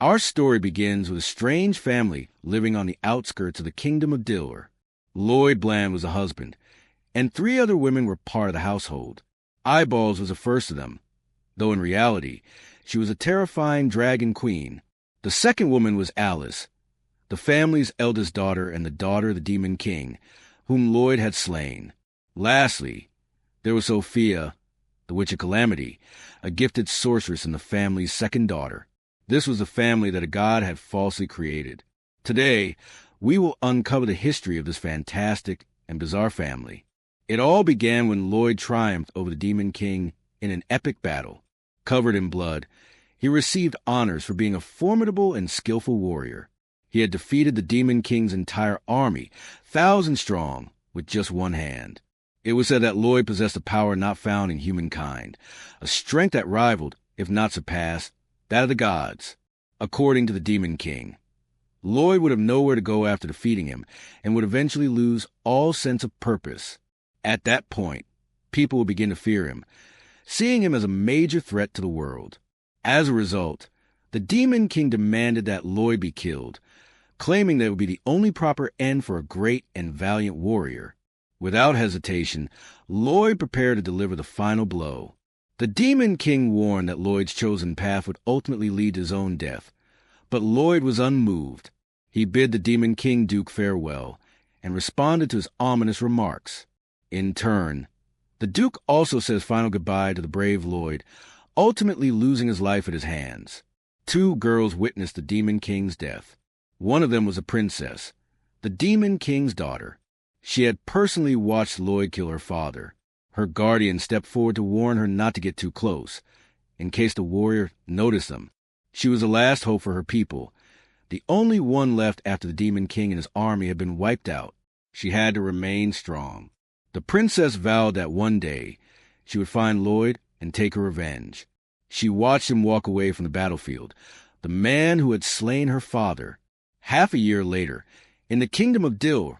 Our story begins with a strange family living on the outskirts of the kingdom of Diller. Lloyd Bland was a husband, and 3 other women were part of the household. Eyeballs was the first of them, though in reality, she was a terrifying dragon queen. The second woman was Alice, the family's eldest daughter and the daughter of the Demon King, whom Lloyd had slain. Lastly, there was Sophia, the Witch of Calamity, a gifted sorceress and the family's second daughter. This was the family that a god had falsely created. Today, we will uncover the history of this fantastic and bizarre family. It all began when Lloyd triumphed over the Demon King in an epic battle. Covered in blood, he received honors for being a formidable and skillful warrior. He had defeated the Demon King's entire army, 1,000 strong, with just one hand. It was said that Lloyd possessed a power not found in humankind, a strength that rivaled, if not surpassed, that of the gods. According to the Demon King, Lloyd would have nowhere to go after defeating him and would eventually lose all sense of purpose. At that point, people would begin to fear him, seeing him as a major threat to the world. As a result, the Demon King demanded that Lloyd be killed, claiming that it would be the only proper end for a great and valiant warrior. Without hesitation, Lloyd prepared to deliver the final blow. The Demon King warned that Lloyd's chosen path would ultimately lead to his own death, but Lloyd was unmoved. He bid the Demon King Duke farewell and responded to his ominous remarks. In turn, the Duke also said his final goodbye to the brave Lloyd, ultimately losing his life at his hands. 2 girls witnessed the Demon King's death. One of them was a princess, the Demon King's daughter. She had personally watched Lloyd kill her father. Her guardian stepped forward to warn her not to get too close, in case the warrior noticed them. She was the last hope for her people, the only one left after the Demon King and his army had been wiped out. She had to remain strong. The princess vowed that one day she would find Lloyd and take her revenge. She watched him walk away from the battlefield, the man who had slain her father. Half a year later, in the kingdom of Diller,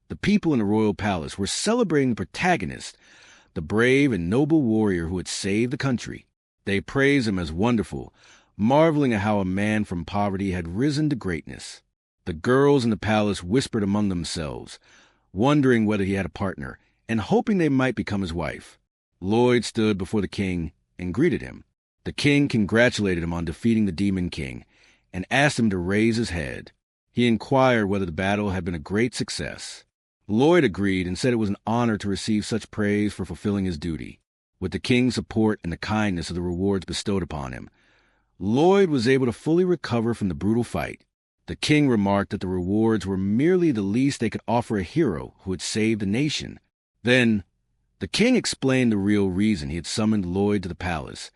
the people in the royal palace were celebrating the protagonist, the brave and noble warrior who had saved the country. They praised him as wonderful, marveling at how a man from poverty had risen to greatness. The girls in the palace whispered among themselves, wondering whether he had a partner, and hoping they might become his wife. Lloyd stood before the king and greeted him. The king congratulated him on defeating the Demon King and asked him to raise his head. He inquired whether the battle had been a great success. Lloyd agreed and said it was an honor to receive such praise for fulfilling his duty. With the king's support and the kindness of the rewards bestowed upon him, Lloyd was able to fully recover from the brutal fight. The king remarked that the rewards were merely the least they could offer a hero who had saved the nation. Then, the king explained the real reason he had summoned Lloyd to the palace.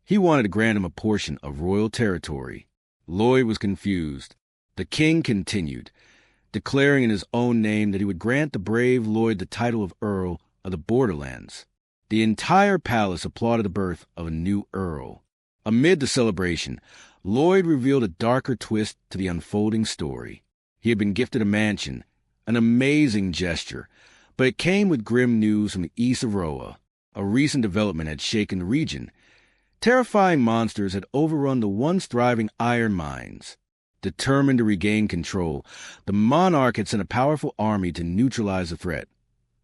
He wanted to grant him a portion of royal territory. Lloyd was confused. The king continued, declaring in his own name that he would grant the brave Lloyd the title of Earl of the Borderlands. The entire palace applauded the birth of a new earl. Amid the celebration, Lloyd revealed a darker twist to the unfolding story. He had been gifted a mansion, an amazing gesture, but it came with grim news from the east of Roa. A recent development had shaken the region. Terrifying monsters had overrun the once thriving iron mines. Determined to regain control, the monarch had sent a powerful army to neutralize the threat,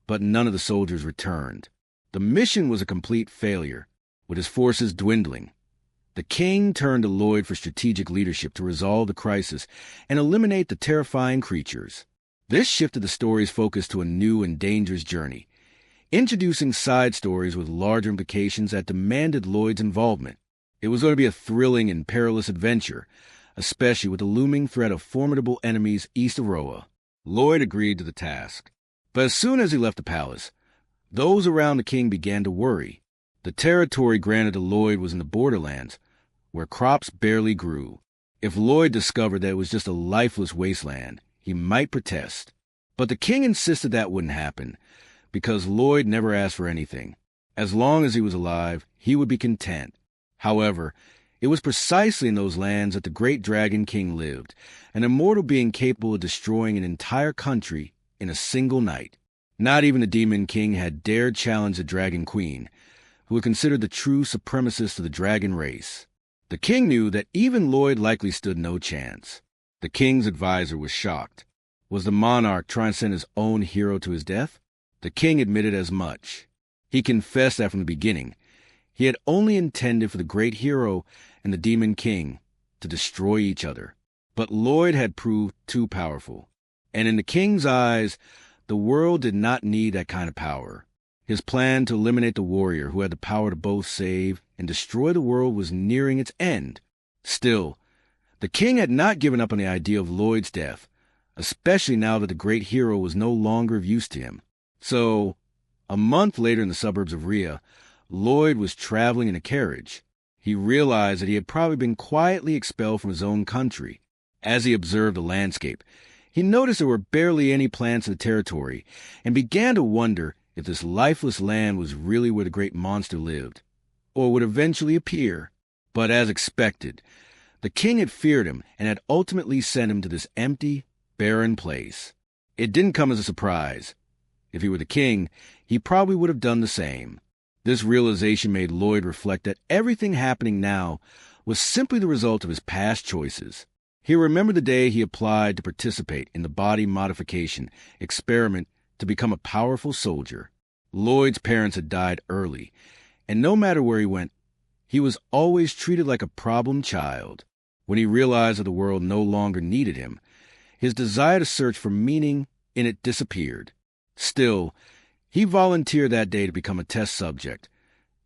but none of the soldiers returned. The mission was a complete failure, with his forces dwindling. The king turned to Lloyd for strategic leadership to resolve the crisis and eliminate the terrifying creatures. This shifted the story's focus to a new and dangerous journey, introducing side stories with larger implications that demanded Lloyd's involvement. It was going to be a thrilling and perilous adventure, especially with the looming threat of formidable enemies east of Roa. Lloyd agreed to the task. But as soon as he left the palace, those around the king began to worry. The territory granted to Lloyd was in the borderlands, where crops barely grew. If Lloyd discovered that it was just a lifeless wasteland, he might protest. But the king insisted that wouldn't happen, because Lloyd never asked for anything. As long as he was alive, he would be content. However, it was precisely in those lands that the great Dragon King lived, an immortal being capable of destroying an entire country in a single night. Not even the Demon King had dared challenge the Dragon Queen, who was considered the true supremacist of the dragon race. The king knew that even Lloyd likely stood no chance. The king's advisor was shocked. Was the monarch trying to send his own hero to his death? The king admitted as much. He confessed that from the beginning, he had only intended for the great hero and the demon king to destroy each other. But Lloyd had proved too powerful. And in the king's eyes, the world did not need that kind of power. His plan to eliminate the warrior who had the power to both save and destroy the world was nearing its end. Still, the king had not given up on the idea of Lloyd's death, especially now that the great hero was no longer of use to him. So, a month later in the suburbs of Rhea, Lloyd was traveling in a carriage. He realized that he had probably been quietly expelled from his own country. As he observed the landscape, he noticed there were barely any plants in the territory and began to wonder if this lifeless land was really where the great monster lived, or would eventually appear. But as expected, the king had feared him and had ultimately sent him to this empty, barren place. It didn't come as a surprise. If he were the king, he probably would have done the same. This realization made Lloyd reflect that everything happening now was simply the result of his past choices. He remembered the day he applied to participate in the body modification experiment to become a powerful soldier. Lloyd's parents had died early, and no matter where he went, he was always treated like a problem child. When he realized that the world no longer needed him, his desire to search for meaning in it disappeared. Still, he volunteered that day to become a test subject,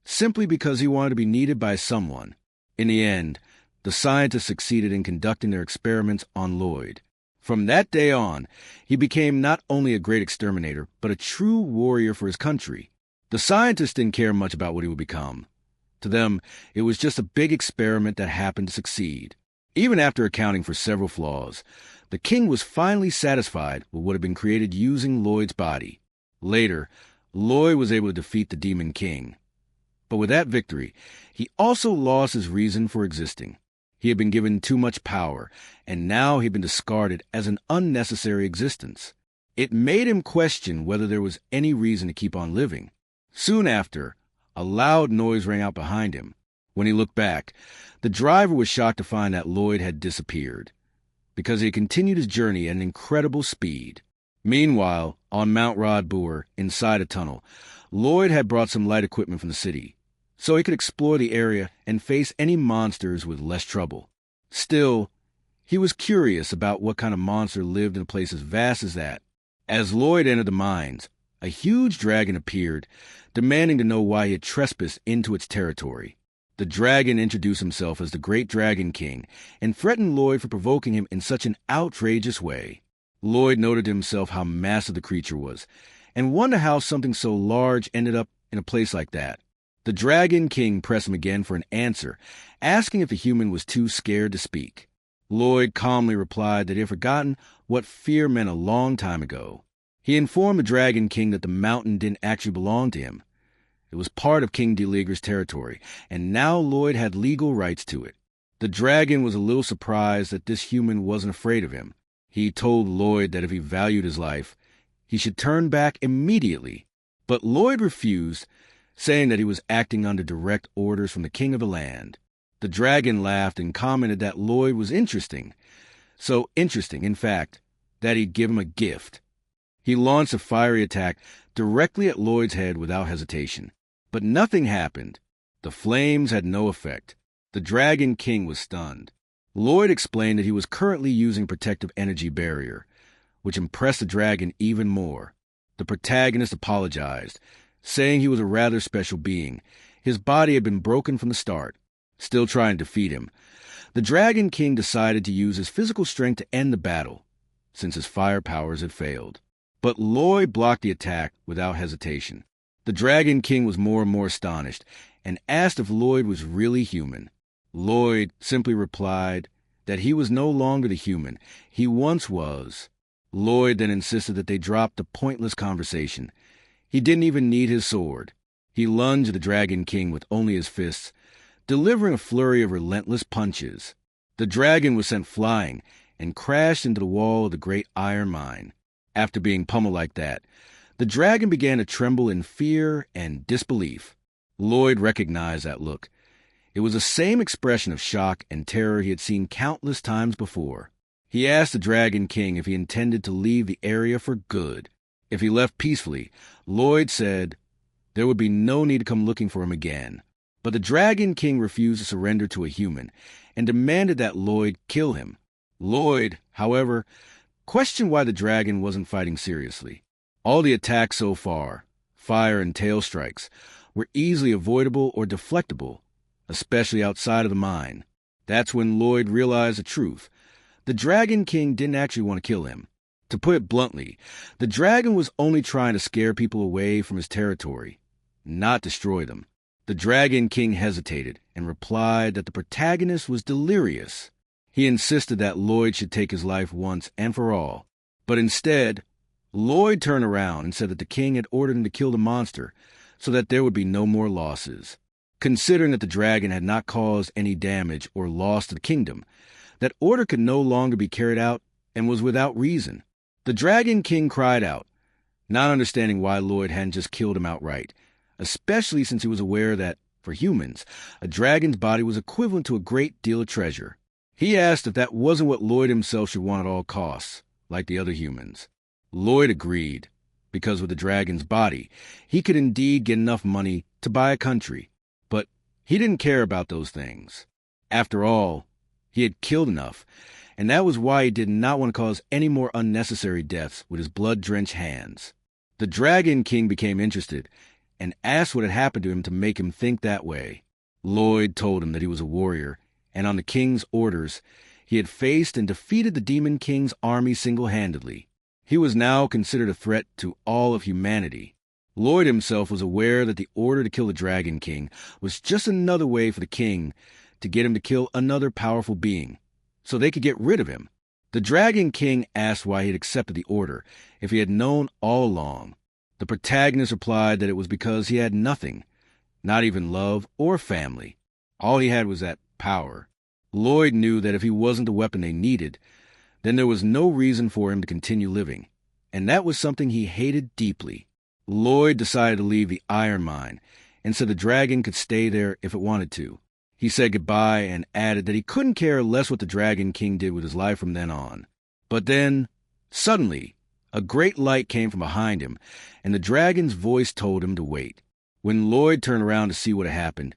simply because he wanted to be needed by someone. In the end, the scientists succeeded in conducting their experiments on Lloyd. From that day on, he became not only a great exterminator, but a true warrior for his country. The scientists didn't care much about what he would become. To them, it was just a big experiment that happened to succeed. Even after accounting for several flaws, the king was finally satisfied with what had been created using Lloyd's body. Later, Lloyd was able to defeat the Demon King. But with that victory, he also lost his reason for existing. He had been given too much power, and now he had been discarded as an unnecessary existence. It made him question whether there was any reason to keep on living. Soon after, a loud noise rang out behind him. When he looked back, the driver was shocked to find that Lloyd had disappeared, because he had continued his journey at an incredible speed. Meanwhile, on Mount Rodboor, inside a tunnel, Lloyd had brought some light equipment from the city, so he could explore the area and face any monsters with less trouble. Still, he was curious about what kind of monster lived in a place as vast as that. As Lloyd entered the mines, a huge dragon appeared, demanding to know why he had trespassed into its territory. The dragon introduced himself as the Great Dragon King and threatened Lloyd for provoking him in such an outrageous way. Lloyd noted to himself how massive the creature was, and wondered how something so large ended up in a place like that. The Dragon King pressed him again for an answer, asking if the human was too scared to speak. Lloyd calmly replied that he had forgotten what fear meant a long time ago. He informed the Dragon King that the mountain didn't actually belong to him. It was part of King Deleager's territory, and now Lloyd had legal rights to it. The dragon was a little surprised that this human wasn't afraid of him. He told Lloyd that if he valued his life, he should turn back immediately. But Lloyd refused, saying that he was acting under direct orders from the king of the land. The dragon laughed and commented that Lloyd was interesting. So interesting, in fact, that he'd give him a gift. He launched a fiery attack directly at Lloyd's head without hesitation. But nothing happened. The flames had no effect. The Dragon King was stunned. Lloyd explained that he was currently using protective energy barrier, which impressed the dragon even more. The protagonist apologized, saying he was a rather special being. His body had been broken from the start. Still trying to defeat him, the Dragon King decided to use his physical strength to end the battle, since his fire powers had failed. But Lloyd blocked the attack without hesitation. The Dragon King was more and more astonished, and asked if Lloyd was really human. Lloyd simply replied that he was no longer the human he once was. Lloyd then insisted that they drop the pointless conversation. He didn't even need his sword. He lunged at the Dragon King with only his fists, delivering a flurry of relentless punches. The dragon was sent flying and crashed into the wall of the great iron mine. After being pummeled like that, the dragon began to tremble in fear and disbelief. Lloyd recognized that look. It was the same expression of shock and terror he had seen countless times before. He asked the Dragon King if he intended to leave the area for good. If he left peacefully, Lloyd said there would be no need to come looking for him again. But the Dragon King refused to surrender to a human and demanded that Lloyd kill him. Lloyd, however, questioned why the dragon wasn't fighting seriously. All the attacks so far, fire and tail strikes, were easily avoidable or deflectable, especially outside of the mine. That's when Lloyd realized the truth. The Dragon King didn't actually want to kill him. To put it bluntly, the dragon was only trying to scare people away from his territory, not destroy them. The Dragon King hesitated and replied that the protagonist was delirious. He insisted that Lloyd should take his life once and for all. But instead, Lloyd turned around and said that the king had ordered him to kill the monster so that there would be no more losses. Considering that the dragon had not caused any damage or loss to the kingdom, that order could no longer be carried out and was without reason. The Dragon King cried out, not understanding why Lloyd hadn't just killed him outright, especially since he was aware that, for humans, a dragon's body was equivalent to a great deal of treasure. He asked if that wasn't what Lloyd himself should want at all costs, like the other humans. Lloyd agreed, because with the dragon's body, he could indeed get enough money to buy a country. But he didn't care about those things. After all, he had killed enough, and that was why he did not want to cause any more unnecessary deaths with his blood-drenched hands. The Dragon King became interested and asked what had happened to him to make him think that way. Lloyd told him that he was a warrior, and on the king's orders, he had faced and defeated the Demon King's army single-handedly. He was now considered a threat to all of humanity. Lloyd himself was aware that the order to kill the Dragon King was just another way for the king to get him to kill another powerful being, so they could get rid of him. The Dragon King asked why he had accepted the order if he had known all along. The protagonist replied that it was because he had nothing, not even love or family. All he had was that power. Lloyd knew that if he wasn't the weapon they needed, then there was no reason for him to continue living, and that was something he hated deeply. Lloyd decided to leave the iron mine and said the dragon could stay there if it wanted to. He said goodbye and added that he couldn't care less what the Dragon King did with his life from then on. But then, suddenly, a great light came from behind him, and the dragon's voice told him to wait. When Lloyd turned around to see what had happened,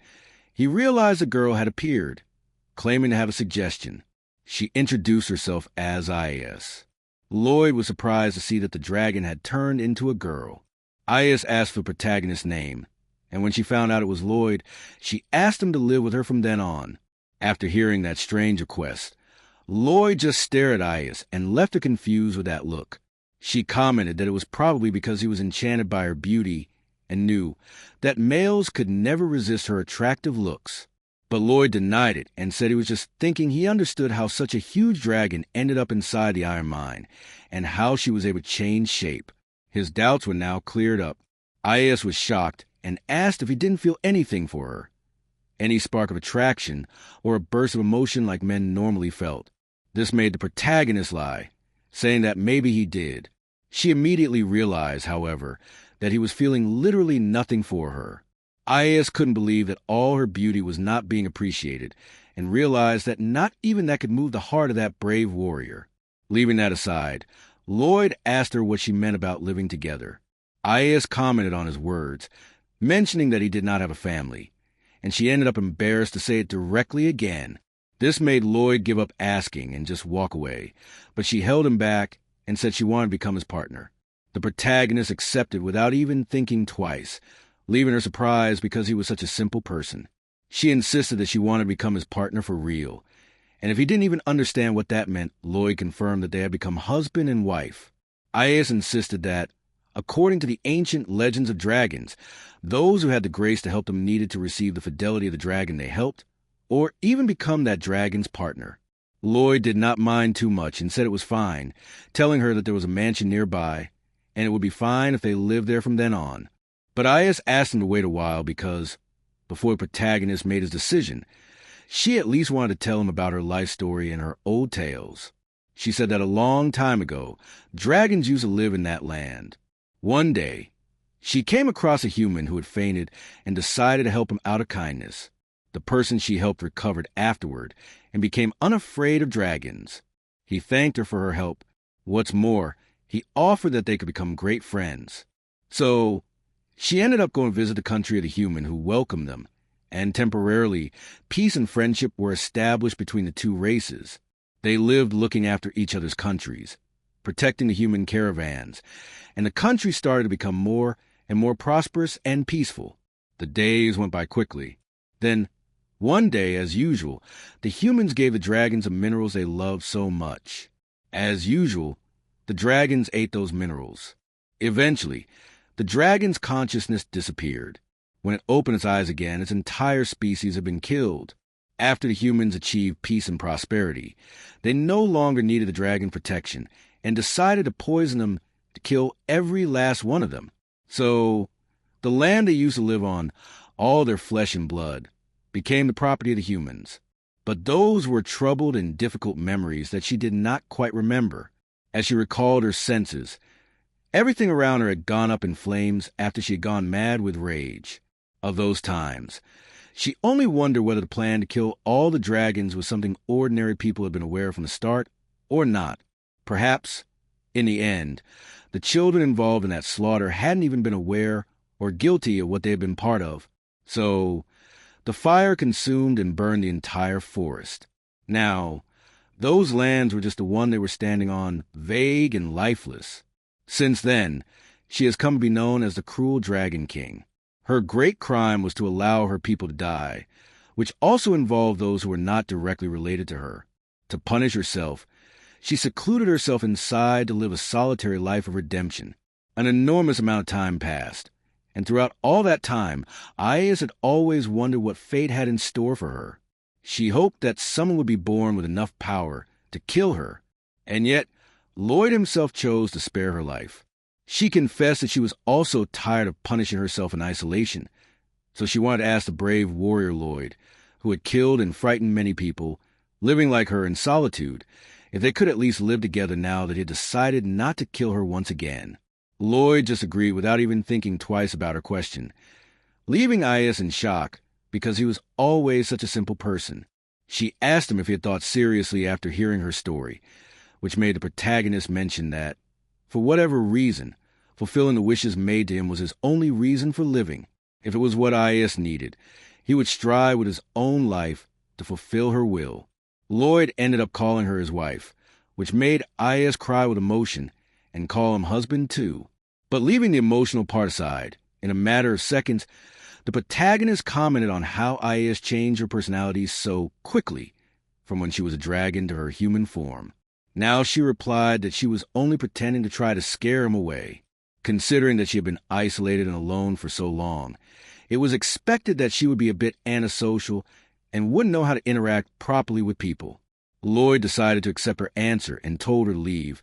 he realized a girl had appeared, claiming to have a suggestion. She introduced herself as Is. Lloyd was surprised to see that the dragon had turned into a girl. Is asked for the protagonist's name, and when she found out it was Lloyd, she asked him to live with her from then on. After hearing that strange request, Lloyd just stared at Is and left her confused with that look. She commented that it was probably because he was enchanted by her beauty and knew that males could never resist her attractive looks. But Lloyd denied it and said he was just thinking he understood how such a huge dragon ended up inside the iron mine and how she was able to change shape. His doubts were now cleared up. Is was shocked and asked if he didn't feel anything for her, any spark of attraction or a burst of emotion like men normally felt. This made the protagonist lie, saying that maybe he did. She immediately realized, however, that he was feeling literally nothing for her. Is couldn't believe that all her beauty was not being appreciated and realized that not even that could move the heart of that brave warrior. Leaving that aside, Lloyd asked her what she meant about living together. Is commented on his words, mentioning that he did not have a family, and she ended up embarrassed to say it directly again. This made Lloyd give up asking and just walk away, but she held him back and said she wanted to become his partner. The protagonist accepted without even thinking twice, leaving her surprised because he was such a simple person. She insisted that she wanted to become his partner for real, and if he didn't even understand what that meant, Lloyd confirmed that they had become husband and wife. Is insisted that, according to the ancient legends of dragons, those who had the grace to help them needed to receive the fidelity of the dragon they helped, or even become that dragon's partner. Lloyd did not mind too much and said it was fine, telling her that there was a mansion nearby, and it would be fine if they lived there from then on. But Is asked him to wait a while because, before the protagonist made his decision, she at least wanted to tell him about her life story and her old tales. She said that a long time ago, dragons used to live in that land. One day, she came across a human who had fainted and decided to help him out of kindness. the person she helped recovered afterward, and became unafraid of dragons. He thanked her for her help. What's more, he offered that they could become great friends. So, she ended up going to visit the country of the human who welcomed them, and temporarily, peace and friendship were established between the two races. They lived looking after each other's countries, protecting the human caravans, and the country started to become more and more prosperous and peaceful. The days went by quickly. Then, one day, as usual, the humans gave the dragons the minerals they loved so much. As usual, the dragons ate those minerals. Eventually, the dragon's consciousness disappeared. When it opened its eyes again, its entire species had been killed. After the humans achieved peace and prosperity, they no longer needed the dragon protection and decided to poison them to kill every last one of them. So, the land they used to live on, all their flesh and blood, became the property of the humans. But those were troubled and difficult memories that she did not quite remember. As she recalled her senses, everything around her had gone up in flames after she had gone mad with rage. Of those times, she only wondered whether the plan to kill all the dragons was something ordinary people had been aware of from the start, or not. Perhaps, in the end, the children involved in that slaughter hadn't even been aware or guilty of what they had been part of. So, the fire consumed and burned the entire forest. Now, those lands were just the one they were standing on, vague and lifeless. Since then, she has come to be known as the Cruel Dragon King. Her great crime was to allow her people to die, which also involved those who were not directly related to her. To punish herself, she secluded herself inside to live a solitary life of redemption. An enormous amount of time passed, and throughout all that time, Aias had always wondered what fate had in store for her. She hoped that someone would be born with enough power to kill her, and yet Lloyd himself chose to spare her life. She confessed that she was also tired of punishing herself in isolation, so she wanted to ask the brave warrior Lloyd, who had killed and frightened many people, living like her in solitude, if they could at least live together now that he had decided not to kill her once again. Lloyd just agreed without even thinking twice about her question, leaving Aias in shock because he was always such a simple person. She asked him if he had thought seriously after hearing her story, which made the protagonist mention that, for whatever reason, fulfilling the wishes made to him was his only reason for living. If it was what Aias needed, he would strive with his own life to fulfill her will. Lloyd ended up calling her his wife, which made Aias cry with emotion and call him husband too. But leaving the emotional part aside, in a matter of seconds, the protagonist commented on how Aias changed her personality so quickly from when she was a dragon to her human form. Now she replied that she was only pretending to try to scare him away. Considering that she had been isolated and alone for so long, it was expected that she would be a bit antisocial and wouldn't know how to interact properly with people. Lloyd decided to accept her answer and told her to leave,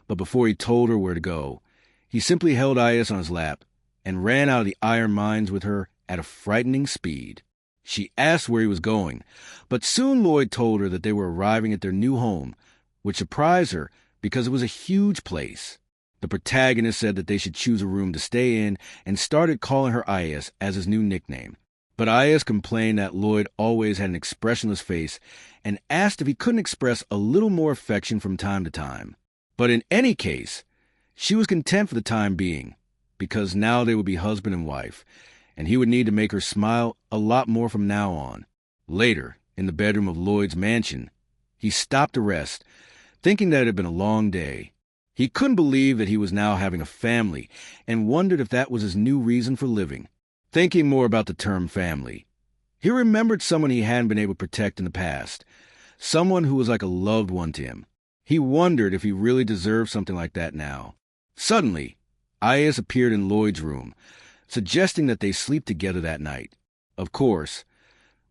but before he told her where to go, he simply held Aias on his lap and ran out of the iron mines with her at a frightening speed. She asked where he was going, but soon Lloyd told her that they were arriving at their new home, which surprised her because it was a huge place. The protagonist said that they should choose a room to stay in and started calling her Aias as his new nickname. But Aias complained that Lloyd always had an expressionless face and asked if he couldn't express a little more affection from time to time. But in any case, she was content for the time being, because now they would be husband and wife, and he would need to make her smile a lot more from now on. Later, in the bedroom of Lloyd's mansion, he stopped to rest, thinking that it had been a long day. He couldn't believe that he was now having a family and wondered if that was his new reason for living. Thinking more about the term family, he remembered someone he hadn't been able to protect in the past, someone who was like a loved one to him. He wondered if he really deserved something like that now. Suddenly, Aias appeared in Lloyd's room, suggesting that they sleep together that night. Of course,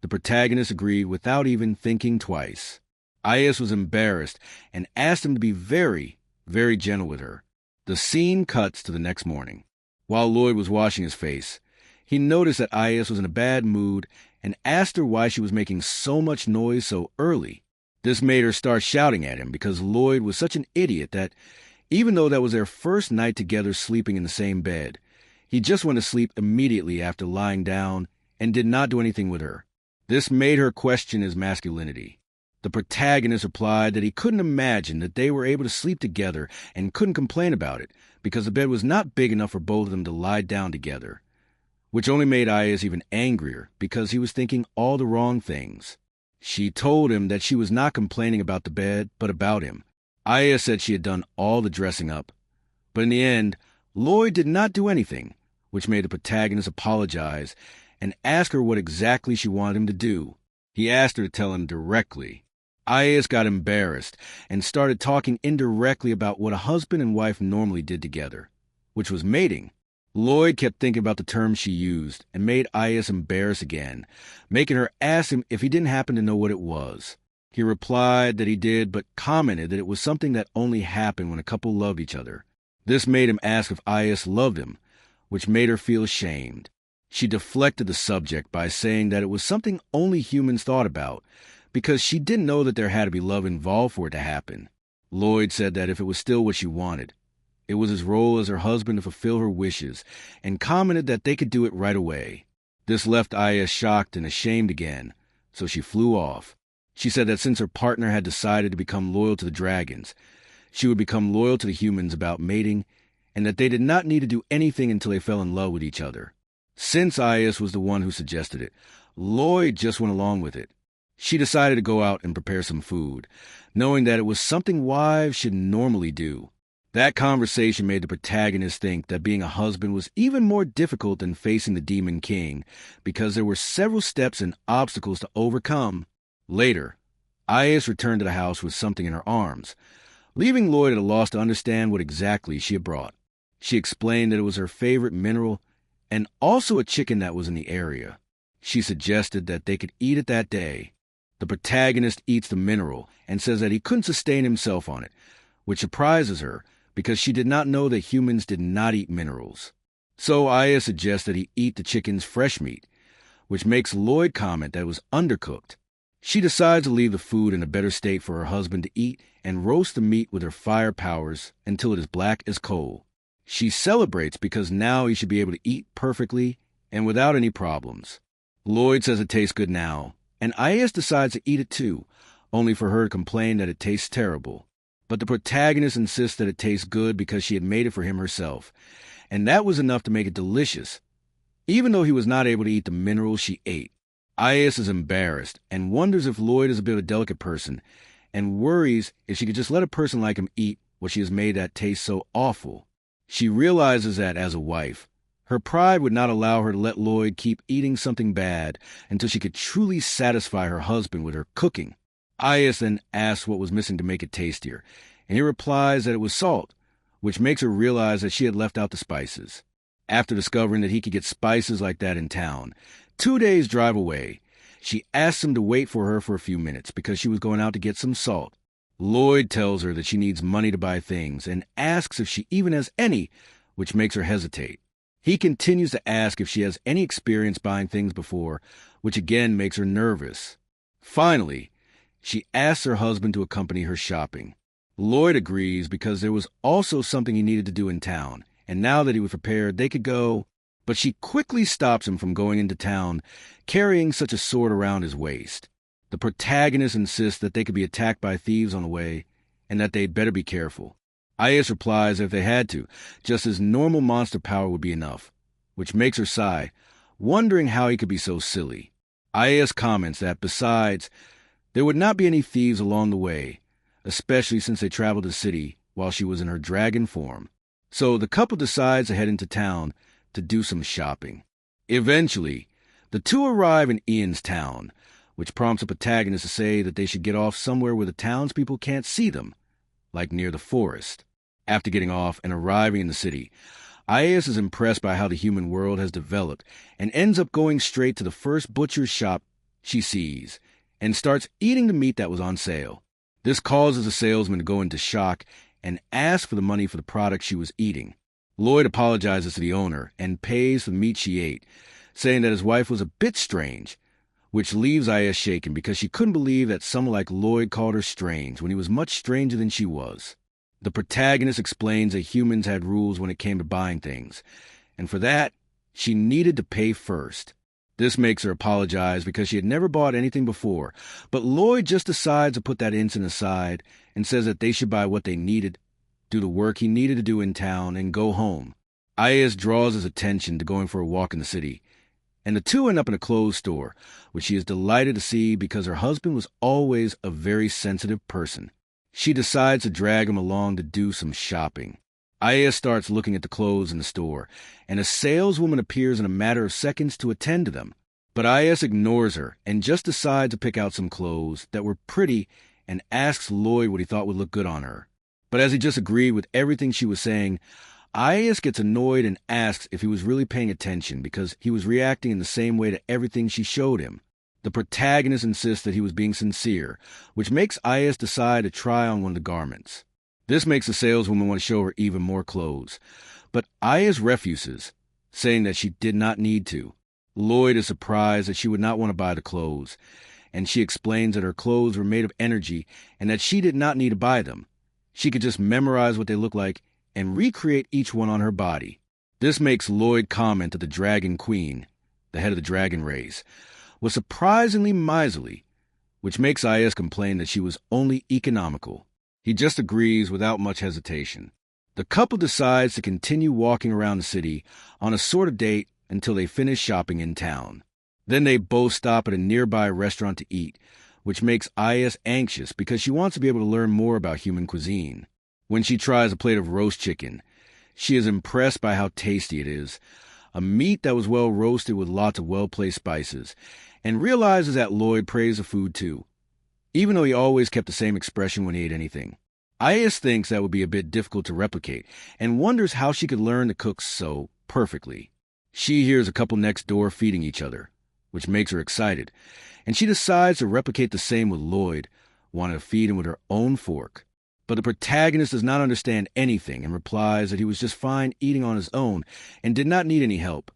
the protagonist agreed without even thinking twice. Aias was embarrassed and asked him to be very, very gentle with her. The scene cuts to the next morning. While Lloyd was washing his face, he noticed that Aias was in a bad mood and asked her why she was making so much noise so early. This made her start shouting at him because Lloyd was such an idiot that, even though that was their first night together sleeping in the same bed, he just went to sleep immediately after lying down and did not do anything with her. This made her question his masculinity. The protagonist replied that he couldn't imagine that they were able to sleep together and couldn't complain about it because the bed was not big enough for both of them to lie down together, which only made Ayas even angrier because he was thinking all the wrong things. She told him that she was not complaining about the bed, but about him. Ayas said she had done all the dressing up, but in the end, Lloyd did not do anything, which made the protagonist apologize and ask her what exactly she wanted him to do. He asked her to tell him directly. Ayas got embarrassed and started talking indirectly about what a husband and wife normally did together, which was mating. Lloyd kept thinking about the term she used and made Ayas embarrassed again, making her ask him if he didn't happen to know what it was. He replied that he did, but commented that it was something that only happened when a couple loved each other. This made him ask if Ayas loved him, which made her feel ashamed. She deflected the subject by saying that it was something only humans thought about, because she didn't know that there had to be love involved for it to happen. Lloyd said that if it was still what she wanted, it was his role as her husband to fulfill her wishes, and commented that they could do it right away. This left Aya shocked and ashamed again, so she flew off. She said that since her partner had decided to become loyal to the dragons, she would become loyal to the humans about mating, and that they did not need to do anything until they fell in love with each other. Since Ayas was the one who suggested it, Lloyd just went along with it. She decided to go out and prepare some food, knowing that it was something wives should normally do. That conversation made the protagonist think that being a husband was even more difficult than facing the Demon King, because there were several steps and obstacles to overcome. Later, Ayas returned to the house with something in her arms, leaving Lloyd at a loss to understand what exactly she had brought. She explained that it was her favorite mineral and also a chicken that was in the area. She suggested that they could eat it that day. The protagonist eats the mineral and says that he couldn't sustain himself on it, which surprises her because she did not know that humans did not eat minerals. So Aya suggests that he eat the chicken's fresh meat, which makes Lloyd comment that it was undercooked. She decides to leave the food in a better state for her husband to eat and roast the meat with her fire powers until it is black as coal. She celebrates because now he should be able to eat perfectly and without any problems. Lloyd says it tastes good now, and Ayas decides to eat it too, only for her to complain that it tastes terrible. But the protagonist insists that it tastes good because she had made it for him herself, and that was enough to make it delicious, even though he was not able to eat the minerals she ate. Ayas is embarrassed and wonders if Lloyd is a bit of a delicate person, and worries if she could just let a person like him eat what she has made that tastes so awful. She realizes that, as a wife, her pride would not allow her to let Lloyd keep eating something bad until she could truly satisfy her husband with her cooking. Ayas then asks what was missing to make it tastier, and he replies that it was salt, which makes her realize that she had left out the spices. After discovering that he could get spices like that in town, 2 days' drive away, she asks him to wait for her for a few minutes because she was going out to get some salt. Lloyd tells her that she needs money to buy things and asks if she even has any, which makes her hesitate. He continues to ask if she has any experience buying things before, which again makes her nervous. Finally, she asks her husband to accompany her shopping. Lloyd agrees because there was also something he needed to do in town, and now that he was prepared, they could go, but she quickly stops him from going into town, carrying such a sword around his waist. The protagonist insists that they could be attacked by thieves on the way, and that they'd better be careful. Ayas replies that if they had to, just his normal monster power would be enough, which makes her sigh, wondering how he could be so silly. Ayas comments that, besides, there would not be any thieves along the way, especially since they traveled the city while she was in her dragon form. So the couple decides to head into town to do some shopping. Eventually, the two arrive in Ian's town, which prompts the protagonist to say that they should get off somewhere where the townspeople can't see them, like near the forest. After getting off and arriving in the city, Ayas is impressed by how the human world has developed and ends up going straight to the first butcher's shop she sees and starts eating the meat that was on sale. This causes the salesman to go into shock and ask for the money for the product she was eating. Lloyd apologizes to the owner and pays for the meat she ate, saying that his wife was a bit strange, which leaves Ayas shaken because she couldn't believe that someone like Lloyd called her strange when he was much stranger than she was. The protagonist explains that humans had rules when it came to buying things, and for that, she needed to pay first. This makes her apologize because she had never bought anything before, but Lloyd just decides to put that incident aside and says that they should buy what they needed, do the work he needed to do in town, and go home. Ayas draws his attention to going for a walk in the city, and the two end up in a clothes store, which she is delighted to see because her husband was always a very sensitive person. She decides to drag him along to do some shopping. Aya starts looking at the clothes in the store, and a saleswoman appears in a matter of seconds to attend to them. But Ayas ignores her and just decides to pick out some clothes that were pretty and asks Lloyd what he thought would look good on her. But as he just agreed with everything she was saying, Ayas gets annoyed and asks if he was really paying attention because he was reacting in the same way to everything she showed him. The protagonist insists that he was being sincere, which makes Ayas decide to try on one of the garments. This makes the saleswoman want to show her even more clothes, but Ayas refuses, saying that she did not need to. Lloyd is surprised that she would not want to buy the clothes, and she explains that her clothes were made of energy and that she did not need to buy them. She could just memorize what they look like and recreate each one on her body. This makes Lloyd comment that the Dragon Queen, the head of the dragon race, was surprisingly miserly, which makes Ayas complain that she was only economical. He just agrees without much hesitation. The couple decides to continue walking around the city on a sort of date until they finish shopping in town. Then they both stop at a nearby restaurant to eat, which makes Ayas anxious because she wants to be able to learn more about human cuisine. When she tries a plate of roast chicken, she is impressed by how tasty it is, a meat that was well roasted with lots of well-placed spices, and realizes that Lloyd praised the food too, even though he always kept the same expression when he ate anything. Ayas thinks that would be a bit difficult to replicate and wonders how she could learn to cook so perfectly. She hears a couple next door feeding each other, which makes her excited, and she decides to replicate the same with Lloyd, wanting to feed him with her own fork. But the protagonist does not understand anything and replies that he was just fine eating on his own and did not need any help,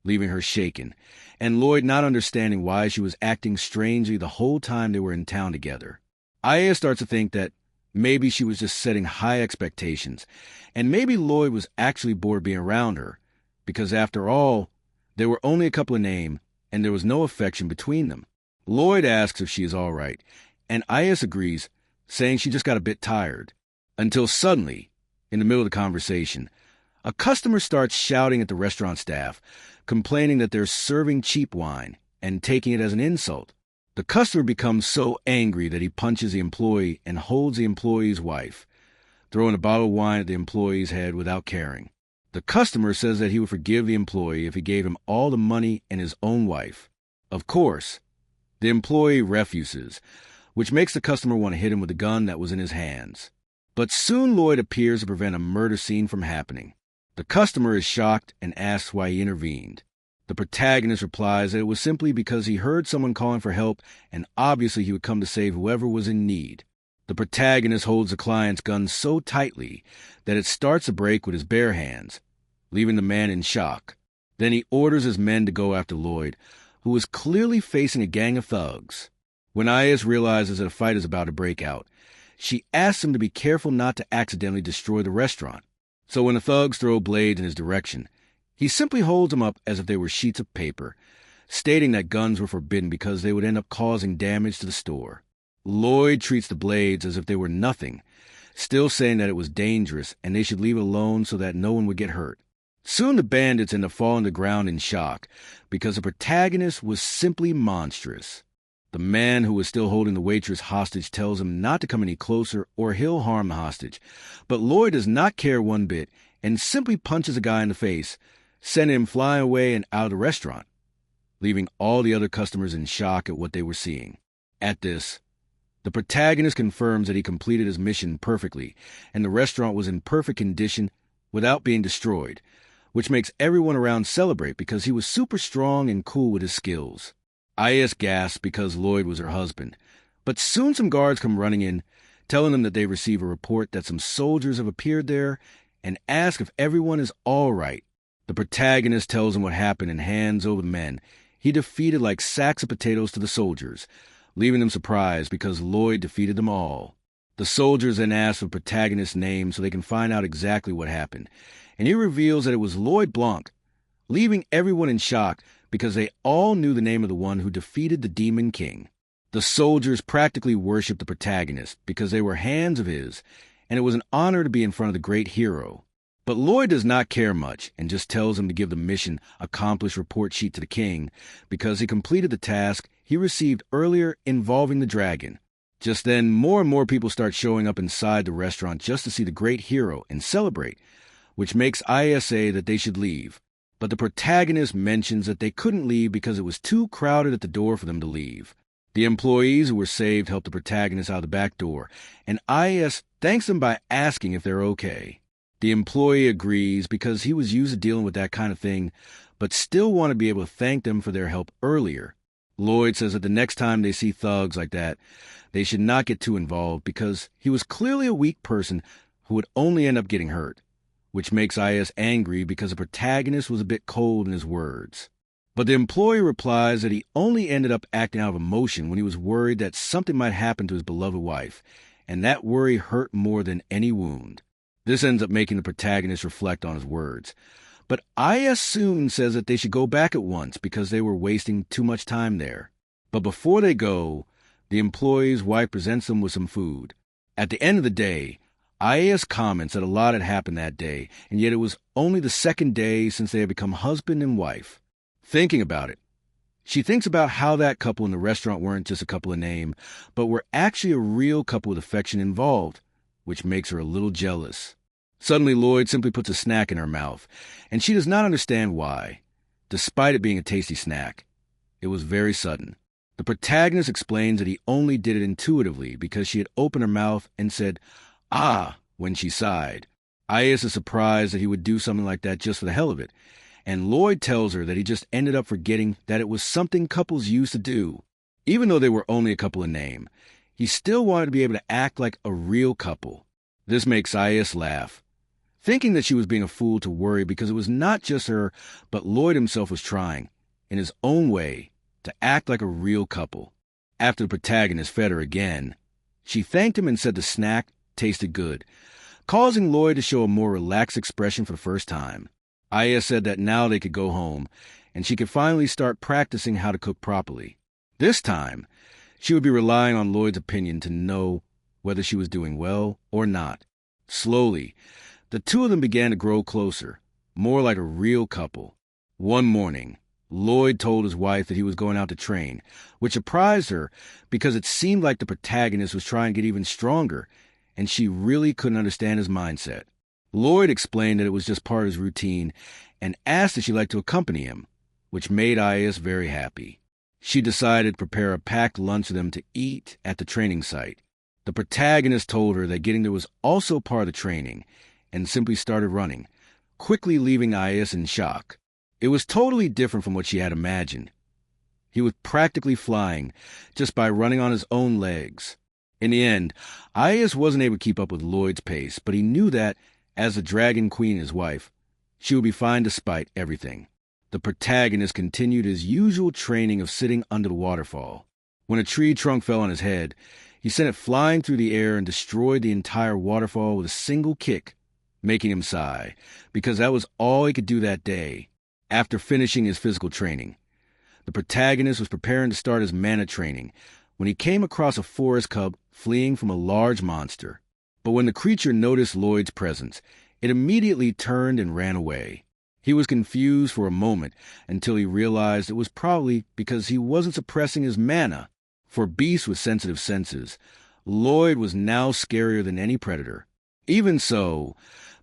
leaving her shaken, and Lloyd not understanding why she was acting strangely the whole time they were in town together. Aya starts to think that maybe she was just setting high expectations, and maybe Lloyd was actually bored being around her, because after all, there were only a couple of names, and there was no affection between them. Lloyd asks if she is all right, and Ayas agrees, saying she just got a bit tired. Until suddenly, in the middle of the conversation, a customer starts shouting at the restaurant staff, complaining that they're serving cheap wine and taking it as an insult. The customer becomes so angry that he punches the employee and holds the employee's wife, throwing a bottle of wine at the employee's head without caring. The customer says that he would forgive the employee if he gave him all the money and his own wife. Of course, the employee refuses, which makes the customer want to hit him with the gun that was in his hands. But soon Lloyd appears to prevent a murder scene from happening. The customer is shocked and asks why he intervened. The protagonist replies that it was simply because he heard someone calling for help and obviously he would come to save whoever was in need. The protagonist holds the client's gun so tightly that it starts to break with his bare hands, leaving the man in shock. Then he orders his men to go after Lloyd, who is clearly facing a gang of thugs. When Ayas realizes that a fight is about to break out, she asks him to be careful not to accidentally destroy the restaurant. So when the thugs throw blades in his direction, he simply holds them up as if they were sheets of paper, stating that guns were forbidden because they would end up causing damage to the store. Lloyd treats the blades as if they were nothing, still saying that it was dangerous and they should leave it alone so that no one would get hurt. Soon the bandits end up falling to the ground in shock because the protagonist was simply monstrous. The man who was still holding the waitress hostage tells him not to come any closer or he'll harm the hostage, but Lloyd does not care one bit and simply punches a guy in the face, sending him flying away and out of the restaurant, leaving all the other customers in shock at what they were seeing. At this, the protagonist confirms that he completed his mission perfectly and the restaurant was in perfect condition without being destroyed, which makes everyone around celebrate because he was super strong and cool with his skills. Ayas gasps because Lloyd was her husband, but soon some guards come running in, telling them that they receive a report that some soldiers have appeared there and ask if everyone is all right. The protagonist tells him what happened and hands over the men he defeated like sacks of potatoes to the soldiers, leaving them surprised because Lloyd defeated them all. The soldiers then ask for the protagonist's name so they can find out exactly what happened, and he reveals that it was Lloyd Blanc, leaving everyone in shock because they all knew the name of the one who defeated the Demon King. The soldiers practically worshipped the protagonist because they were hands of his, and it was an honor to be in front of the great hero. But Lloyd does not care much and just tells him to give the mission accomplished report sheet to the king because he completed the task he received earlier involving the dragon. Just then, more and more people start showing up inside the restaurant just to see the great hero and celebrate, which makes IS say that they should leave. But the protagonist mentions that they couldn't leave because it was too crowded at the door for them to leave. The employees who were saved help the protagonist out the back door, and IS thanks them by asking if they're okay. The employee agrees because he was used to dealing with that kind of thing, but still want to be able to thank them for their help earlier. Lloyd says that the next time they see thugs like that, they should not get too involved because he was clearly a weak person who would only end up getting hurt, which makes IS angry because the protagonist was a bit cold in his words. But the employee replies that he only ended up acting out of emotion when he was worried that something might happen to his beloved wife, and that worry hurt more than any wound. This ends up making the protagonist reflect on his words. But IS soon says that they should go back at once because they were wasting too much time there. But before they go, the employee's wife presents them with some food. At the end of the day, IS comments that a lot had happened that day, and yet it was only the second day since they had become husband and wife. Thinking about it, she thinks about how that couple in the restaurant weren't just a couple in name, but were actually a real couple with affection involved, which makes her a little jealous. Suddenly, Lloyd simply puts a snack in her mouth, and she does not understand why, despite it being a tasty snack. It was very sudden. The protagonist explains that he only did it intuitively because she had opened her mouth and said, "Ah," when she sighed. IS is surprised that he would do something like that just for the hell of it, and Lloyd tells her that he just ended up forgetting that it was something couples used to do. Even though they were only a couple in name, he still wanted to be able to act like a real couple. This makes IS laugh, thinking that she was being a fool to worry because it was not just her, but Lloyd himself was trying, in his own way, to act like a real couple. After the protagonist fed her again, she thanked him and said the snack tasted good, causing Lloyd to show a more relaxed expression for the first time. IS said that now they could go home, and she could finally start practicing how to cook properly. This time, she would be relying on Lloyd's opinion to know whether she was doing well or not. Slowly, the two of them began to grow closer, more like a real couple. One morning, Lloyd told his wife that he was going out to train, which surprised her because it seemed like the protagonist was trying to get even stronger, and she really couldn't understand his mindset. Lloyd explained that it was just part of his routine and asked if she'd like to accompany him, which made IS very happy. She decided to prepare a packed lunch for them to eat at the training site. The protagonist told her that getting there was also part of the training, and simply started running, quickly leaving IS in shock. It was totally different from what she had imagined. He was practically flying just by running on his own legs. In the end, IS wasn't able to keep up with Lloyd's pace, but he knew that, as the Dragon Queen and his wife, she would be fine despite everything. The protagonist continued his usual training of sitting under the waterfall. When a tree trunk fell on his head, he sent it flying through the air and destroyed the entire waterfall with a single kick, making him sigh, because that was all he could do that day. After finishing his physical training, the protagonist was preparing to start his mana training when he came across a forest cub fleeing from a large monster. But when the creature noticed Lloyd's presence, it immediately turned and ran away. He was confused for a moment until he realized it was probably because he wasn't suppressing his mana. For beasts with sensitive senses, Lloyd was now scarier than any predator. Even so,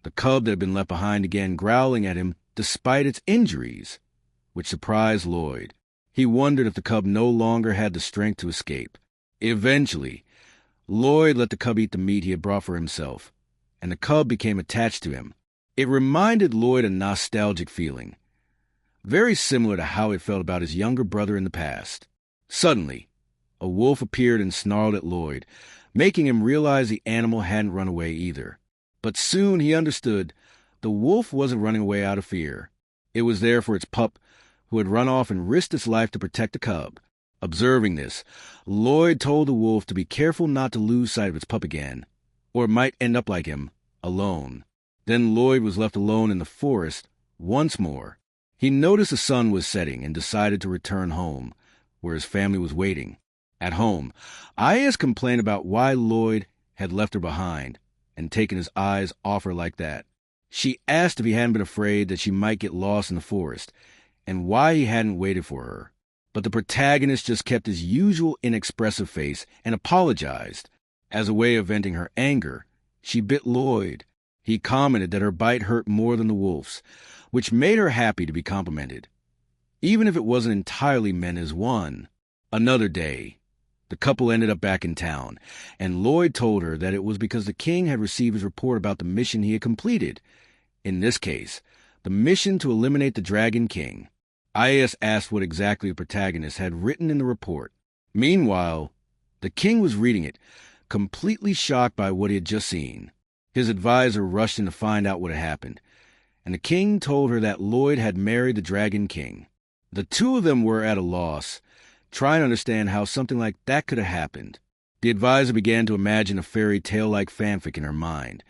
the cub that had been left behind began growling at him despite its injuries, which surprised Lloyd. He wondered if the cub no longer had the strength to escape. Eventually, Lloyd let the cub eat the meat he had brought for himself, and the cub became attached to him. It reminded Lloyd a nostalgic feeling, very similar to how it felt about his younger brother in the past. Suddenly, a wolf appeared and snarled at Lloyd, making him realize the animal hadn't run away either. But soon he understood the wolf wasn't running away out of fear. It was there for its pup, who had run off and risked its life to protect the cub. Observing this, Lloyd told the wolf to be careful not to lose sight of its pup again, or it might end up like him, alone. Then Lloyd was left alone in the forest once more. He noticed the sun was setting and decided to return home, where his family was waiting. At home, Ayas complained about why Lloyd had left her behind and taken his eyes off her like that. She asked if he hadn't been afraid that she might get lost in the forest, and why he hadn't waited for her. But the protagonist just kept his usual inexpressive face and apologized. As a way of venting her anger, she bit Lloyd. He commented that her bite hurt more than the wolf's, which made her happy to be complimented, even if it wasn't entirely meant as one. Another day, the couple ended up back in town, and Lloyd told her that it was because the king had received his report about the mission he had completed. In this case, the mission to eliminate the Dragon King. Ayas asked what exactly the protagonist had written in the report. Meanwhile, the king was reading it, completely shocked by what he had just seen. His advisor rushed in to find out what had happened, and the king told her that Lloyd had married the Dragon King. The two of them were at a loss, trying to understand how something like that could have happened. The advisor began to imagine a fairy tale-like fanfic in her mind,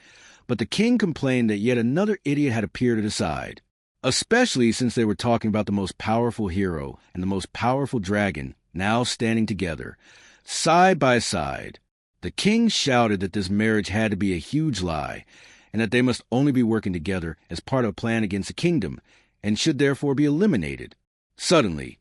but the king complained that yet another idiot had appeared at his side, especially since they were talking about the most powerful hero and the most powerful dragon now standing together, side by side. The king shouted that this marriage had to be a huge lie, and that they must only be working together as part of a plan against the kingdom, and should therefore be eliminated. Suddenly,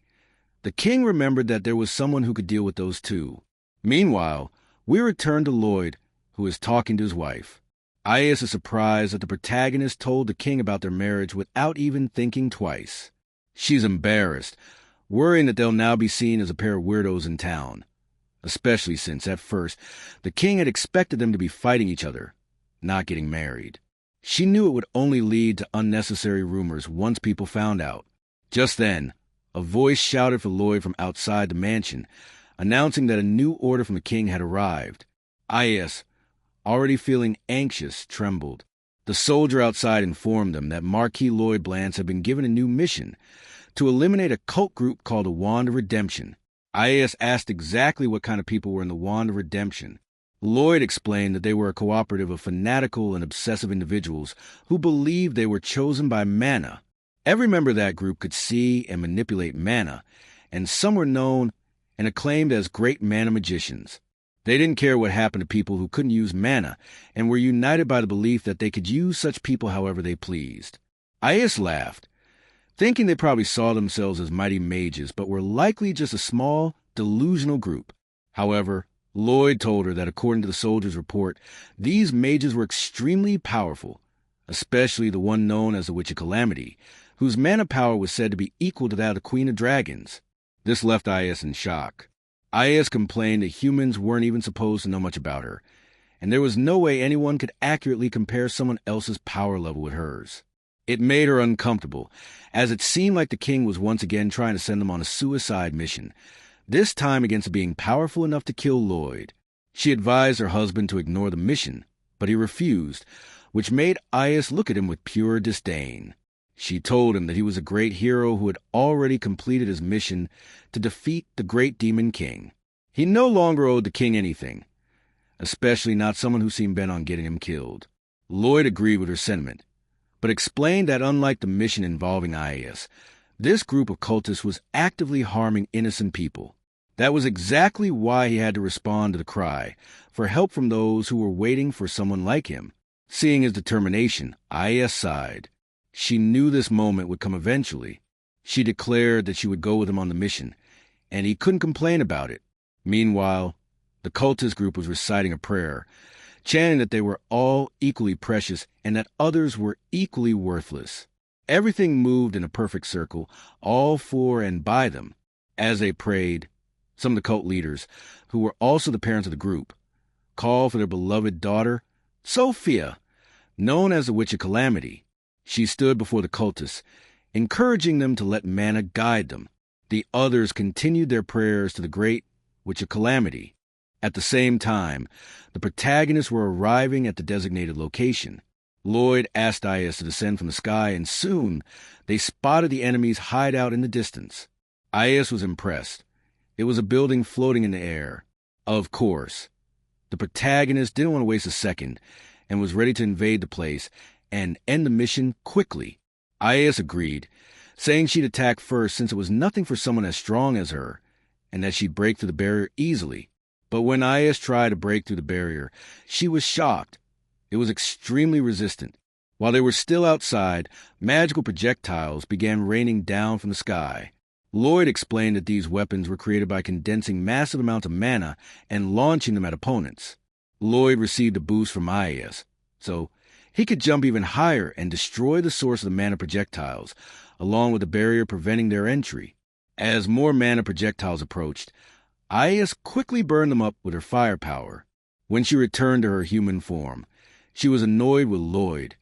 the king remembered that there was someone who could deal with those two. Meanwhile, we return to Lloyd, who is talking to his wife. Ayas is surprised that the protagonist told the king about their marriage without even thinking twice. She's embarrassed, worrying that they'll now be seen as a pair of weirdos in town, especially since, at first, the king had expected them to be fighting each other, not getting married. She knew it would only lead to unnecessary rumors once people found out. Just then, a voice shouted for Lloyd from outside the mansion, announcing that a new order from the king had arrived. Ayas, already feeling anxious, trembled. The soldier outside informed them that Marquis Lloyd Blance had been given a new mission, to eliminate a cult group called the Wand of Redemption. Ayas asked exactly what kind of people were in the Wand of Redemption. Lloyd explained that they were a cooperative of fanatical and obsessive individuals who believed they were chosen by mana. Every member of that group could see and manipulate mana, and some were known and acclaimed as great mana magicians. They didn't care what happened to people who couldn't use mana, and were united by the belief that they could use such people however they pleased. Ayas laughed, thinking they probably saw themselves as mighty mages, but were likely just a small, delusional group. However, Lloyd told her that according to the soldier's report, these mages were extremely powerful, especially the one known as the Witch of Calamity, whose mana power was said to be equal to that of the Queen of Dragons. This left Ayas in shock. Ayas complained that humans weren't even supposed to know much about her, and there was no way anyone could accurately compare someone else's power level with hers. It made her uncomfortable, as it seemed like the king was once again trying to send them on a suicide mission, this time against being powerful enough to kill Lloyd. She advised her husband to ignore the mission, but he refused, which made Ayas look at him with pure disdain. She told him that he was a great hero who had already completed his mission to defeat the great demon king. He no longer owed the king anything, especially not someone who seemed bent on getting him killed. Lloyd agreed with her sentiment, but explained that unlike the mission involving Ayas, this group of cultists was actively harming innocent people. That was exactly why he had to respond to the cry for help from those who were waiting for someone like him. Seeing his determination, Ayas sighed. She knew this moment would come eventually. She declared that she would go with him on the mission, and he couldn't complain about it. Meanwhile, the cultist group was reciting a prayer, chanting that they were all equally precious and that others were equally worthless. Everything moved in a perfect circle, all for and by them. As they prayed, some of the cult leaders, who were also the parents of the group, called for their beloved daughter, Sophia, known as the Witch of Calamity. She stood before the cultists, encouraging them to let mana guide them. The others continued their prayers to the great Witch of Calamity. At the same time, the protagonists were arriving at the designated location. Lloyd asked Ayas to descend from the sky, and soon they spotted the enemy's hideout in the distance. Ayas was impressed. It was a building floating in the air. Of course, the protagonist didn't want to waste a second and was ready to invade the place and end the mission quickly. Ayas agreed, saying she'd attack first since it was nothing for someone as strong as her, and that she'd break through the barrier easily. But when Ayas tried to break through the barrier, she was shocked. It was extremely resistant. While they were still outside, magical projectiles began raining down from the sky. Lloyd explained that these weapons were created by condensing massive amounts of mana and launching them at opponents. Lloyd received a boost from Ayas, so he could jump even higher and destroy the source of the mana projectiles, along with the barrier preventing their entry. As more mana projectiles approached, Ayas quickly burned them up with her firepower. When she returned to her human form, she was annoyed with Lloyd.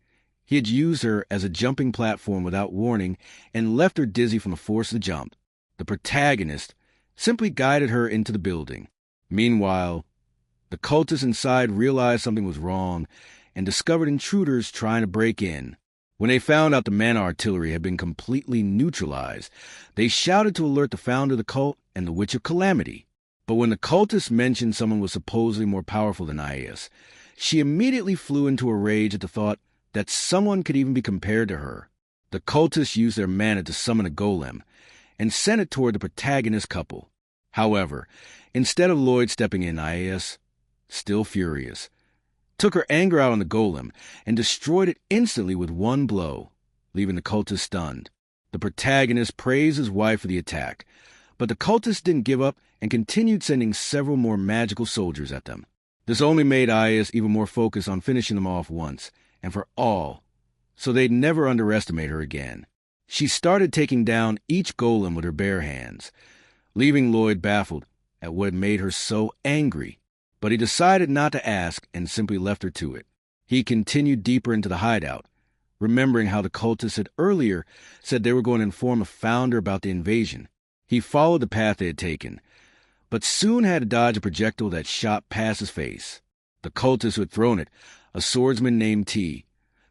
He had used her as a jumping platform without warning and left her dizzy from the force of the jump. The protagonist simply guided her into the building. Meanwhile, the cultists inside realized something was wrong and discovered intruders trying to break in. When they found out the mana artillery had been completely neutralized, they shouted to alert the founder of the cult and the Witch of Calamity. But when the cultists mentioned someone was supposedly more powerful than Ayas, she immediately flew into a rage at the thought that someone could even be compared to her. The cultists used their mana to summon a golem and sent it toward the protagonist couple. However, instead of Lloyd stepping in, Ayas, still furious, took her anger out on the golem and destroyed it instantly with one blow, leaving the cultist stunned. The protagonist praised his wife for the attack, but the cultists didn't give up and continued sending several more magical soldiers at them. This only made Ayas even more focused on finishing them off once and for all, so they'd never underestimate her again. She started taking down each golem with her bare hands, leaving Lloyd baffled at what made her so angry. But he decided not to ask and simply left her to it. He continued deeper into the hideout, remembering how the cultists had earlier said they were going to inform the founder about the invasion. He followed the path they had taken, but soon had to dodge a projectile that shot past his face. The cultist who had thrown it, a swordsman named T,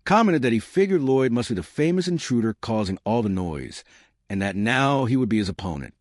commented that he figured Lloyd must be the famous intruder causing all the noise, and that now he would be his opponent.